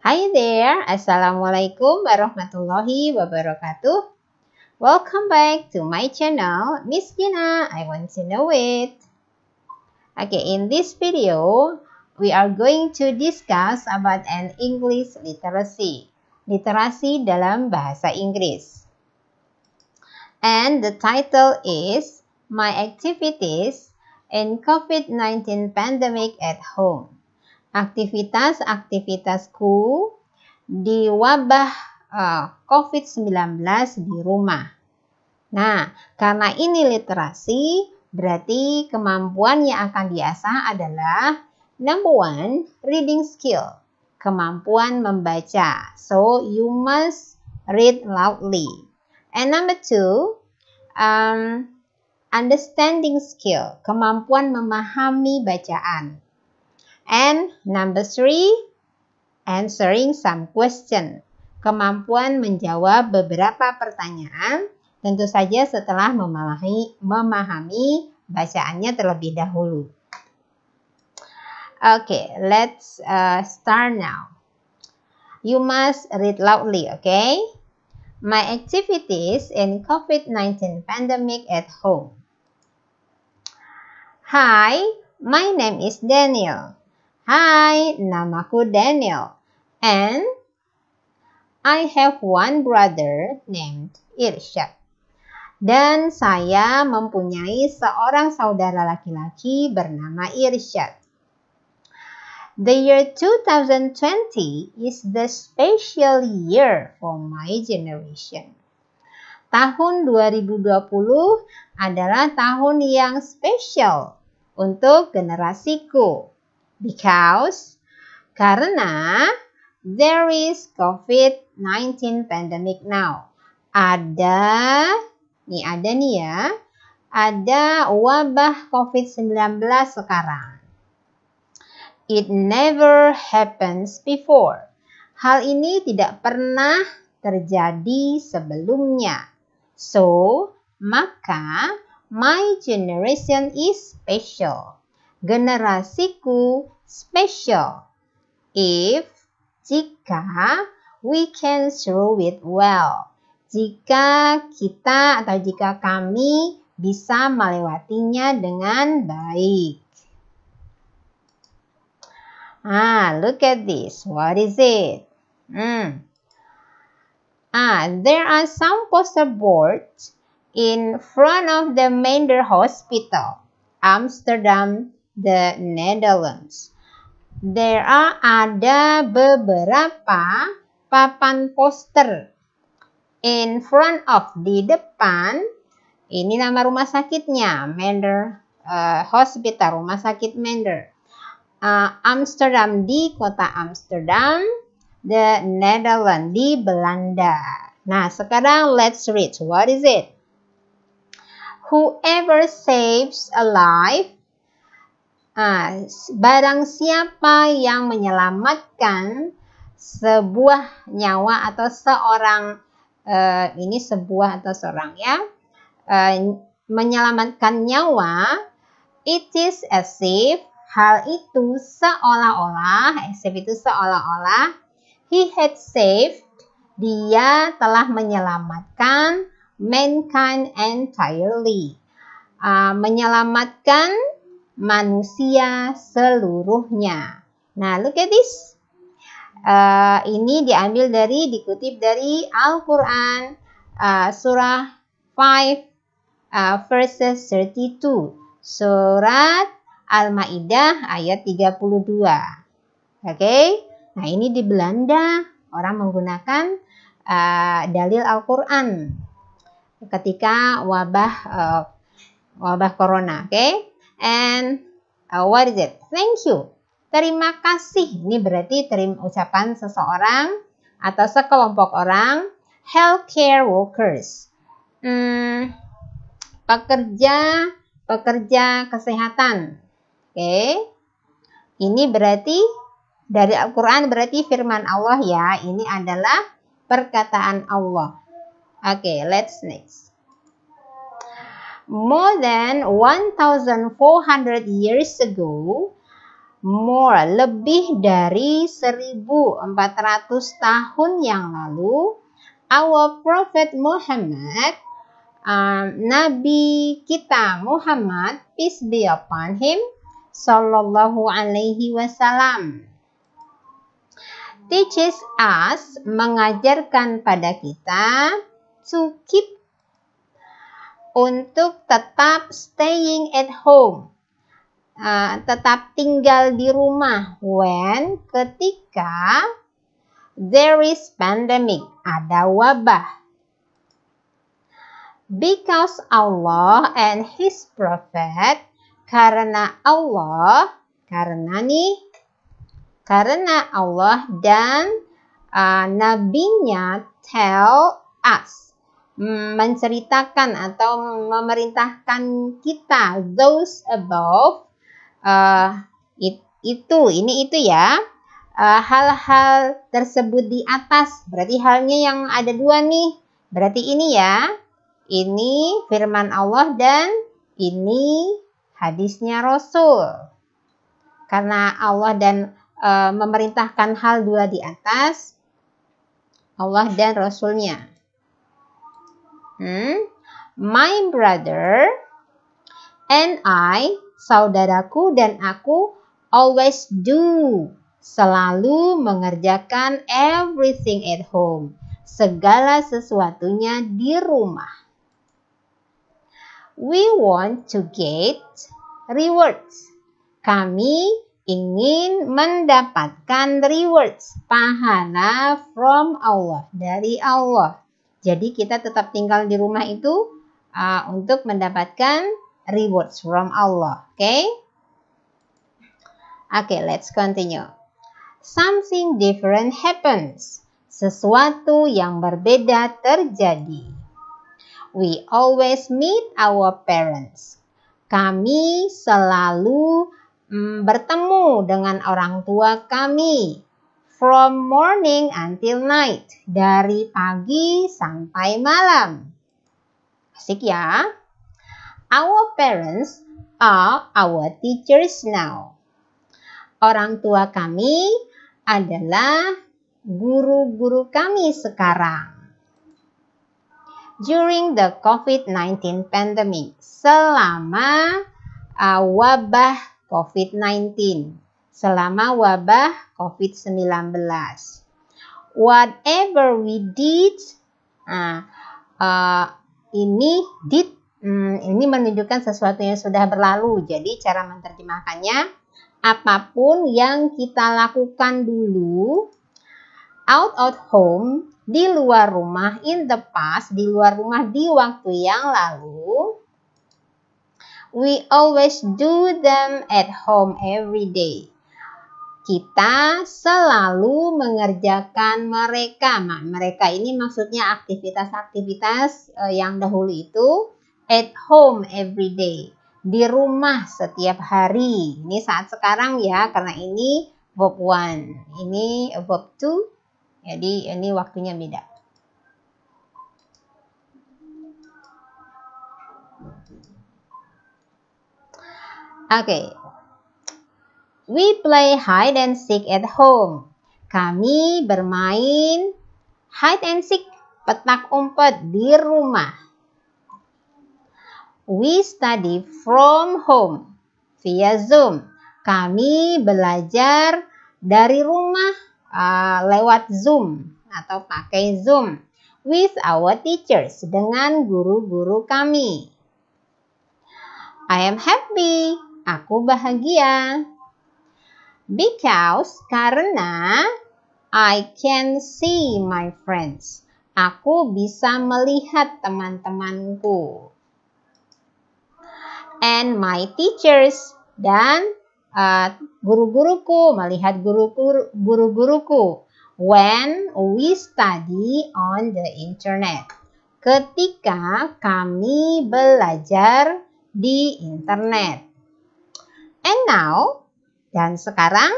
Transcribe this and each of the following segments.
Hi there, Assalamualaikum warahmatullahi wabarakatuh. Welcome back to my channel, Miss Gina. I want to know it. Okay, in this video, we are going to discuss about an English literacy. Literasi dalam bahasa Inggris. And the title is My Activities in COVID-19 Pandemic at Home. Aktivitas-aktivitasku di wabah COVID-19 di rumah. Nah, karena ini literasi, berarti kemampuan yang akan diasah adalah number 1, reading skill. Kemampuan membaca. So, you must read loudly. And number 2, understanding skill. Kemampuan memahami bacaan. And number 3, answering some question. Kemampuan menjawab beberapa pertanyaan, tentu saja setelah memahami bacaannya terlebih dahulu. Okay, let's start now. You must read loudly, okay? My activities in COVID-19 pandemic at home. Hi, my name is Daniel. Hai, namaku Daniel. And I have one brother named Irsyad. Dan saya mempunyai seorang saudara laki-laki bernama Irsyad. The year 2020 is the special year for my generation. Tahun 2020 adalah tahun yang spesial untuk generasiku. Karena there is COVID-19 pandemic now. Ada wabah COVID-19 sekarang. It never happens before. Hal ini tidak pernah terjadi sebelumnya. So, maka my generation is special. Generasiku special. Jika we can through it well. Jika kami bisa melewatinya dengan baik. Look at this. What is it? There are some poster boards in front of the Mender Hospital, Amsterdam, the Netherlands. Ada beberapa papan poster in front of, di depan. Ini nama rumah sakitnya, Mender Hospital, rumah sakit Mender. Amsterdam, di kota Amsterdam, the Netherlands, di Belanda. Nah, sekarang let's read. What is it? Whoever saves a life, barang siapa yang menyelamatkan sebuah nyawa atau seorang, menyelamatkan nyawa, it is as if, hal itu seolah-olah, he had saved, dia telah menyelamatkan mankind entirely, menyelamatkan manusia seluruhnya. Nah, look at this. Ini dikutip dari Al-Quran, surah 5, verses 32. Surat Al-Maidah ayat 32. Okay? Nah, ini di Belanda orang menggunakan dalil Al-Quran ketika wabah corona. Okay? And what is it? Thank you. Terima kasih. Ini berarti ucapan seseorang atau sekelompok orang. Healthcare workers. Pekerja kesehatan. Oke. Ini berarti dari Al-Quran, berarti firman Allah ya. Ini adalah perkataan Allah. Oke, let's next. More than 1,400 years ago, lebih dari 1400 tahun yang lalu, our Prophet Muhammad, Nabi kita Muhammad, peace be upon him, sallallahu alaihi wasallam, teaches us, mengajarkan pada kita, to keep, untuk tetap staying at home, tetap tinggal di rumah, when, ketika there is pandemic, ada wabah. Because Allah and His Prophet, karena Allah Allah dan nabinya tell us, menceritakan atau memerintahkan kita, those above, itu ya, hal-hal tersebut di atas, berarti halnya yang ada dua nih, berarti ini ya, ini firman Allah dan ini hadisnya Rasul. Karena Allah dan memerintahkan hal dua di atas, Allah dan Rasulnya. My brother and I, saudaraku dan aku, always do, selalu mengerjakan everything at home, segala sesuatunya di rumah. We want to get rewards. Kami ingin mendapatkan rewards, pahala from Allah, dari Allah. Jadi kita tetap tinggal di rumah itu untuk mendapatkan rewards from Allah. Okay, let's continue. Something different happens. Sesuatu yang berbeda terjadi. We always meet our parents. Kami selalu bertemu dengan orang tua kami. From morning until night. Dari pagi sampai malam. Asik ya. Our parents are our teachers now. Orang tua kami adalah guru-guru kami sekarang. During the COVID-19 pandemic, selama wabah COVID-19, selama wabah COVID-19. Whatever we did, ini menunjukkan sesuatu yang sudah berlalu. Jadi cara menerjemahkannya, apapun yang kita lakukan dulu, out of home, di luar rumah, in the past, di luar rumah di waktu yang lalu, we always do them at home every day. Kita selalu mengerjakan mereka. Mereka ini maksudnya aktivitas-aktivitas yang dahulu itu at home every day. Di rumah setiap hari. Ini saat sekarang ya, karena ini verb 1. Ini verb 2. Jadi ini waktunya beda. Okay. We play hide and seek at home. Kami bermain hide and seek, petak umpet di rumah. We study from home via Zoom. Kami belajar dari rumah lewat Zoom atau pakai Zoom with our teachers, dengan guru-guru kami. I am happy, aku bahagia. Because, karena I can see my friends, aku bisa melihat teman-temanku. And my teachers, dan guru-guruku, melihat guru-guruku. When we study on the internet, ketika kami belajar di internet. And now, dan sekarang,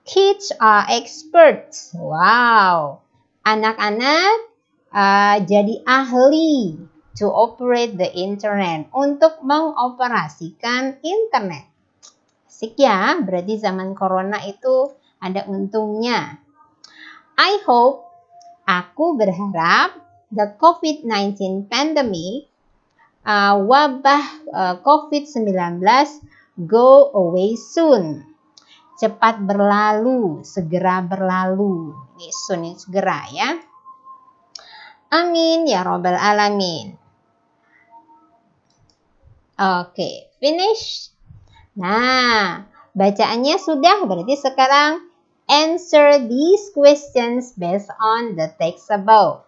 kids are experts. Wow, anak-anak jadi ahli to operate the internet, untuk mengoperasikan internet. Asik ya, berarti zaman corona itu ada untungnya. I hope, aku berharap, the COVID-19 pandemic, wabah COVID-19 go away soon. Cepat berlalu, segera berlalu. Ini soon, ini segera ya. Amin ya robbal alamin. Oke, finish. Nah, bacaannya sudah, berarti sekarang answer these questions based on the text above.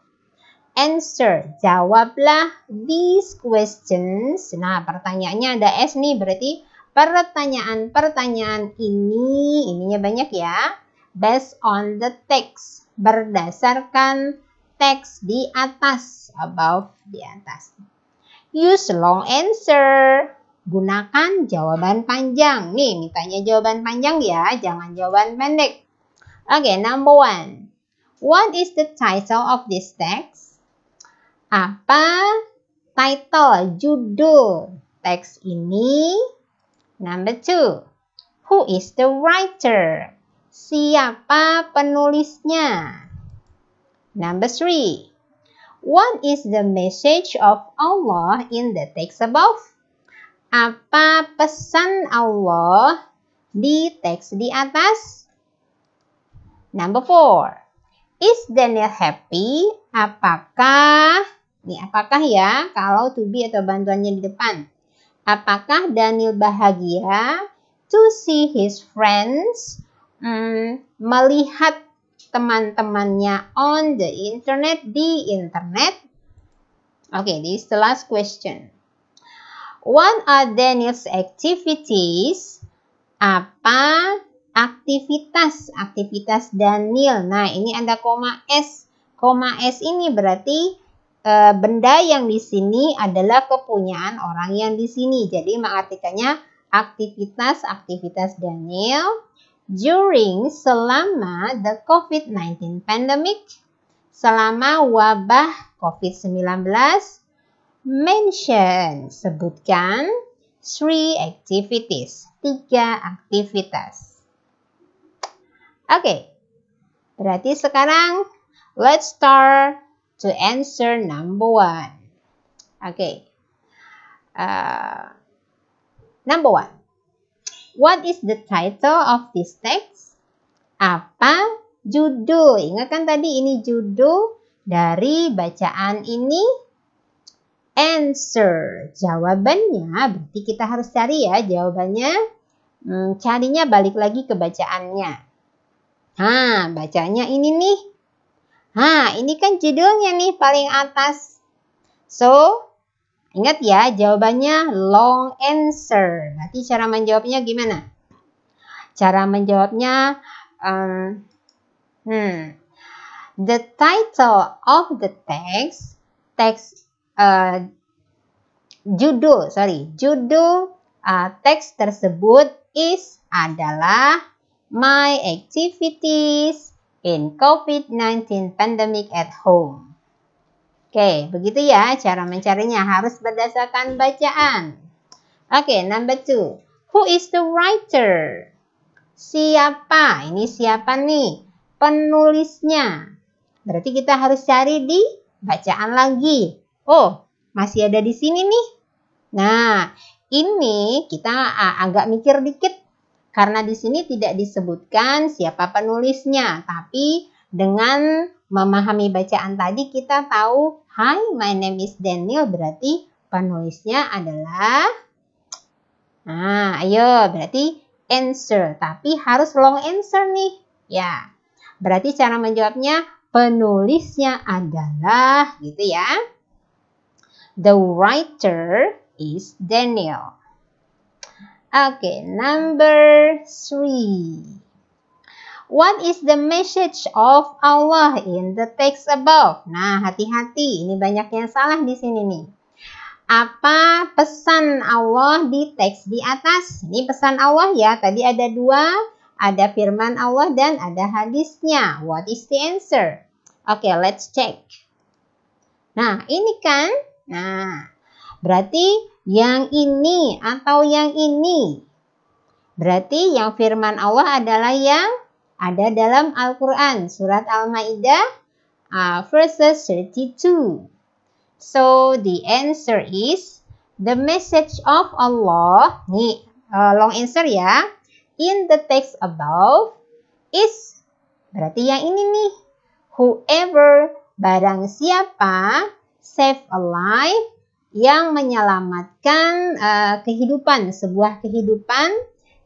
Answer, jawablah these questions. Nah, pertanyaannya ada S nih, berarti pertanyaan-pertanyaan ininya banyak ya. Based on the text, berdasarkan teks di atas, above, di atas. Use long answer. Gunakan jawaban panjang. Nih, mintanya jawaban panjang ya, jangan jawaban pendek. Oke, number 1. What is the title of this text? Apa title, judul teks ini? Number 2. Who is the writer? Siapa penulisnya? Number 3. What is the message of Allah in the text above? Apa pesan Allah di teks di atas? Number 4. Is Daniel happy? Apakah ya kalau to be atau bantuannya di depan? Apakah Daniel bahagia to see his friends? Melihat teman-temannya on the internet, di internet? Okay, this is the last question. What are Daniel's activities? Apa aktivitas Daniel? Nah, ini ada koma S. Koma S ini berarti benda yang di sini adalah kepunyaan orang yang di sini. Jadi mengartikannya aktivitas Daniel during, selama the COVID-19 pandemic, selama wabah COVID-19. Mention, sebutkan 3 activities, 3 aktivitas. Oke, berarti sekarang let's start to answer number 1. Oke, number 1. What is the title of this text? Apa judul? Ingat kan tadi ini judul dari bacaan ini? Answer, jawabannya berarti kita harus cari ya jawabannya. Carinya balik lagi ke bacaannya. Bacanya ini nih. Ini kan judulnya nih paling atas. So, ingat ya jawabannya long answer. Berarti cara menjawabnya gimana? Cara menjawabnya the title of the text judul teks tersebut adalah My Activities in COVID-19 Pandemic at Home. Oke, begitu ya cara mencarinya, harus berdasarkan bacaan. Oke, number 2. Who is the writer? Siapa? Ini siapa nih? Penulisnya. Berarti kita harus cari di bacaan lagi. Oh, masih ada di sini nih. Nah, ini kita agak mikir dikit. Karena di sini tidak disebutkan siapa penulisnya. Tapi dengan memahami bacaan tadi kita tahu, Hi, my name is Daniel. Berarti penulisnya adalah... ayo, berarti answer. Tapi harus long answer nih. Ya, berarti cara menjawabnya penulisnya adalah gitu ya. The writer is Daniel. Okay, number 3. What is the message of Allah in the text above? Nah, hati-hati, ini banyak yang salah di sini nih. Apa pesan Allah di teks di atas? Ini pesan Allah ya, tadi ada 2. Ada firman Allah dan ada hadisnya. What is the answer? Okay, let's check. Nah, ini kan. Nah, berarti yang ini atau yang ini? Berarti yang firman Allah adalah yang ada dalam Al-Quran. Surat Al-Ma'idah verses 32. So the answer is the message of Allah. Nih, long answer ya. In the text above is, berarti yang ini nih. Whoever, barang siapa, save a life, yang menyelamatkan kehidupan, sebuah kehidupan.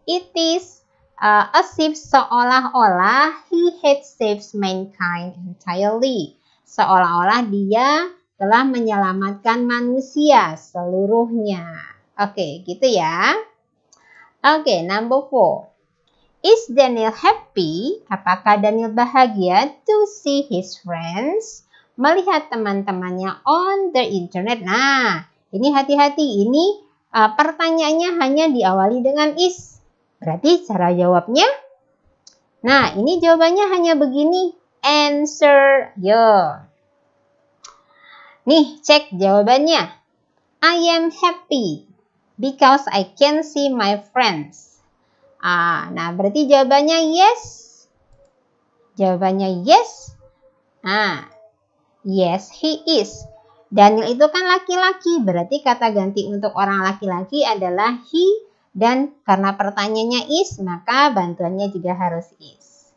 It is as if seolah-olah he had saved mankind entirely. Seolah-olah dia telah menyelamatkan manusia seluruhnya. Oke, gitu ya. Oke, number 4. Is Daniel happy? Apakah Daniel bahagia to see his friends? Melihat teman-temannya on the internet. Nah, ini hati-hati. Ini pertanyaannya hanya diawali dengan is. Berarti cara jawabnya. Nah, ini jawabannya hanya begini. Answer yo. Nih, cek jawabannya. I am happy because I can see my friends. Nah, berarti jawabannya yes. Jawabannya yes. Yes, he is. Daniel itu kan laki-laki, berarti kata ganti untuk orang laki-laki adalah he. Dan karena pertanyaannya is, maka bantuannya juga harus is.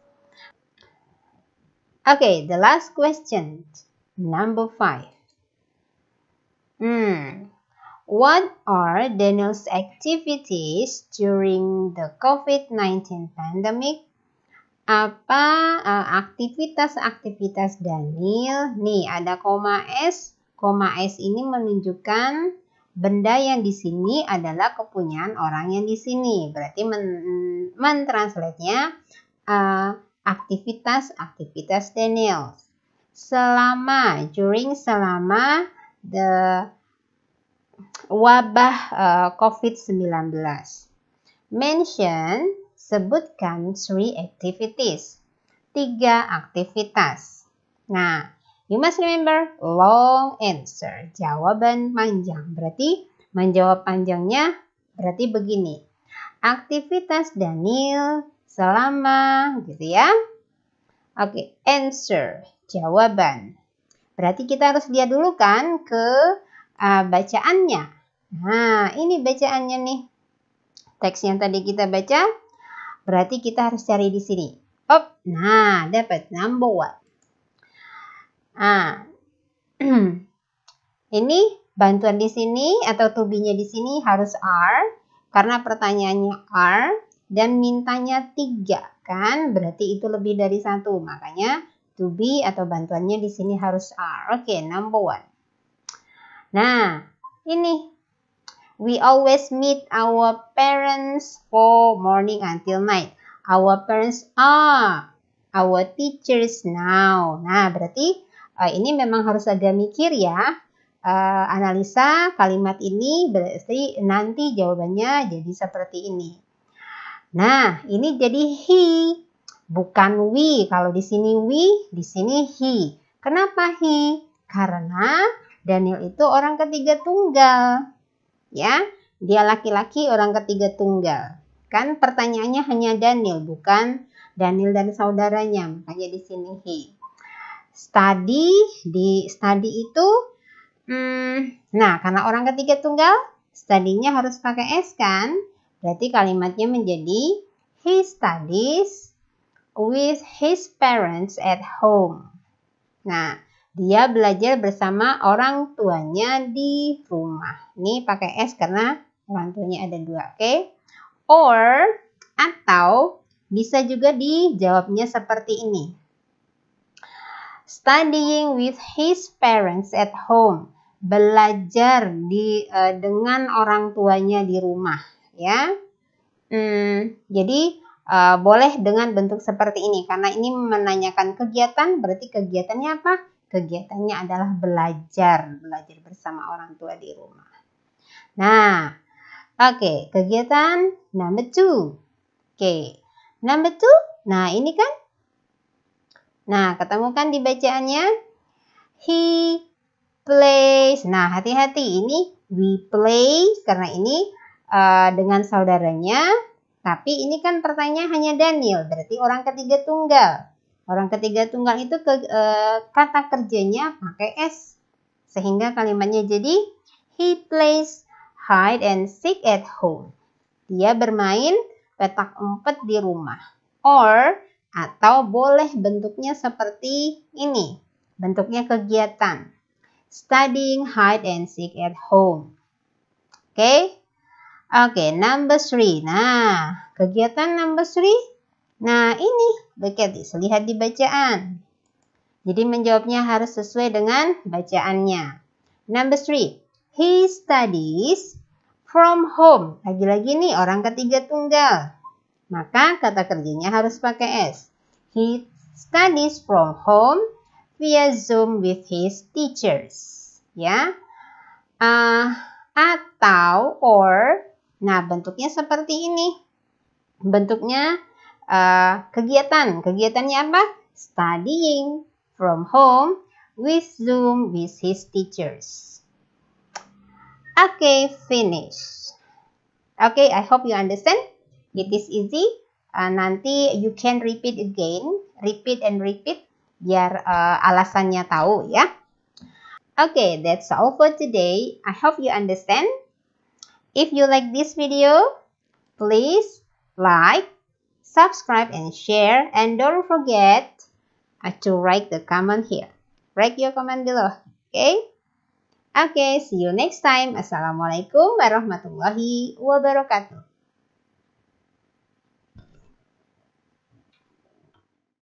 Okay, the last question. Number 5. What are Daniel's activities during the COVID-19 pandemic? Apa aktivitas-aktivitas Daniel? Nih, ada koma S. Koma S ini menunjukkan benda yang di sini adalah kepunyaan orang yang di sini. Berarti mentranslate-nya aktivitas-aktivitas Daniel. Selama the wabah COVID-19. Mention, sebutkan 3 activities. 3 aktivitas. Nah, you must remember long answer. Jawaban panjang. Berarti menjawab panjangnya berarti begini. Aktivitas Daniel selama gitu ya. Oke, answer. Jawaban. Berarti kita harus lihat dulu kan ke bacaannya. Nah, ini bacaannya nih. Teks yang tadi kita baca. Berarti kita harus cari di sini. Nah, dapat number 1. Ini bantuan di sini atau to be-nya di sini harus are. Karena pertanyaannya are dan mintanya 3 kan. Berarti itu lebih dari 1. Makanya to be atau bantuannya di sini harus are. Oke, number 1. Nah, ini. We always meet our parents for morning until night. Our parents are our teachers now. Nah, berarti ini memang harus agak mikir ya. Analisa kalimat ini berarti nanti jawabannya jadi seperti ini. Nah, ini jadi he. Bukan we. Kalau di sini we, di sini he. Kenapa he? Karena Daniel itu orang ketiga tunggal. Ya, dia laki-laki orang ketiga tunggal. Kan pertanyaannya hanya Daniel, bukan Daniel dan saudaranya. Makanya di sini he. Study itu nah, karena orang ketiga tunggal, study-nya harus pakai S kan? Berarti kalimatnya menjadi he studies with his parents at home. Nah, dia belajar bersama orang tuanya di rumah. Ini pakai S karena orang tuanya ada 2, oke? Or, atau bisa juga dijawabnya seperti ini. Studying with his parents at home. Belajar dengan orang tuanya di rumah. Ya. Jadi, boleh dengan bentuk seperti ini. Karena ini menanyakan kegiatan, berarti kegiatannya apa? Kegiatannya adalah belajar bersama orang tua di rumah. Nah, oke, kegiatan number 2. Oke, number 2, nah ini kan. Nah, ketemu kan di bacaannya? He plays. Nah, hati-hati, ini we play, karena ini dengan saudaranya. Tapi ini kan pertanyaan hanya Daniel, berarti orang ketiga tunggal. Orang ketiga tunggal itu kata kerjanya pakai S. Sehingga kalimatnya jadi he plays hide and seek at home. Dia bermain petak umpet di rumah. Or atau boleh bentuknya seperti ini. Bentuknya kegiatan. Studying hide and seek at home. Oke. Oke, number 3. Nah, kegiatan number 3. Nah, ini. Look at this. Lihat di bacaan. Jadi menjawabnya harus sesuai dengan bacaannya. Number 3. He studies from home. Lagi-lagi nih orang ketiga tunggal. Maka kata kerjanya harus pakai S. He studies from home via Zoom with his teachers. Ya. Atau or. Nah, bentuknya seperti ini. Bentuknya kegiatan. Kegiatannya apa? Studying from home with Zoom with his teachers. Okay, finish. Okay, I hope you understand. It is easy. Nanti you can repeat again. Repeat and repeat. Biar alasannya tahu ya. Okay, that's all for today. I hope you understand. If you like this video, please like, subscribe, and share. And don't forget to write the comment here. Write your comment below. Okay? Okay, see you next time. Assalamualaikum warahmatullahi wabarakatuh.